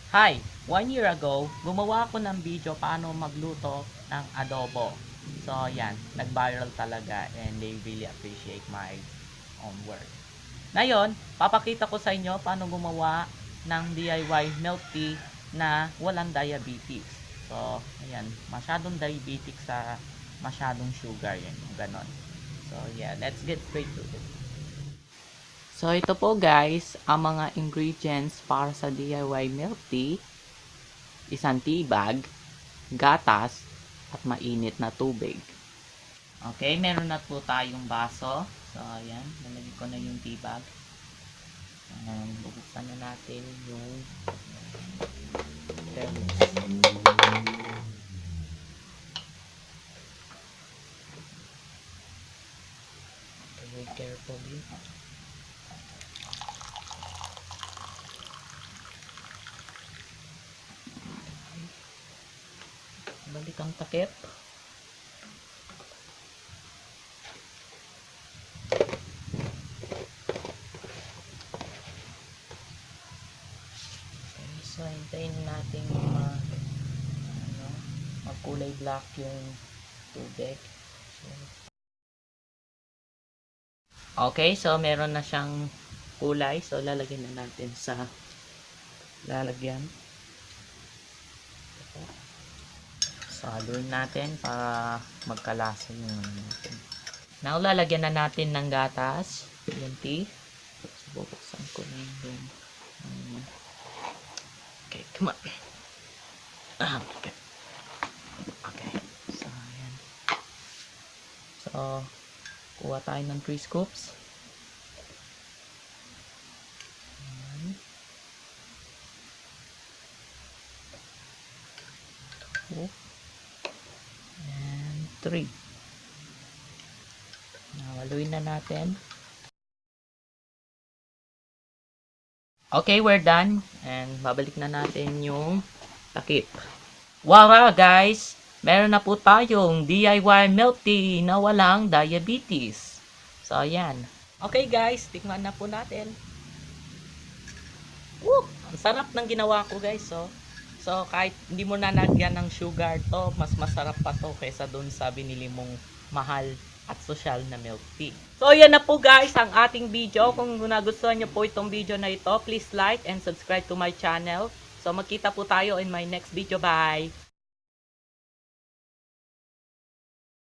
Hi! 1 year ago, gumawa ako ng video paano magluto ng adobo. So, yan. Nag-viral talaga and they really appreciate my own work. Ngayon, papakita ko sa inyo paano gumawa ng DIY milk tea na walang diabetes. So, ayan. Masyadong diabetic sa masyadong sugar. Yan, yung ganon. So, yeah. Let's get straight to it. So, ito po guys, ang mga ingredients para sa DIY milk tea. Isang tea bag, gatas, at mainit na tubig. Okay, meron na po tayong baso. So, ayan, nalagay ko na yung tea bag. And, bubuksan na natin yung thermos. Very carefully. Balik ang takip. Okay, so hintayin natin magkulay black yung tubig. Okay, so meron na siyang kulay. So lalagyan na natin sa lalagyan. Saluin natin para magkalasa yung natin. Now, lalagyan na natin ng gatas. Yung tea. So, bubuksan ko na yung okay, come on. Okay. Okay. So, ayan. So, kuha tayo ng 3 scoops. Ayan. And 3. Haluin na natin. Okay, we're done. And babalik na natin yung takip. Wow guys! Meron na po tayong DIY milk tea na walang diabetes. So, ayan. Okay guys, tikman na po natin. Woo! Ang sarap ng ginawa ko guys. So kahit hindi mo na nagyan ng sugar to, mas masarap pa to kaysa dun sa binili mong mahal at social na milk tea. So yan na po guys ang ating video. Kung nagustuhan nyo po itong video na ito, please like and subscribe to my channel. So magkita po tayo in my next video. Bye!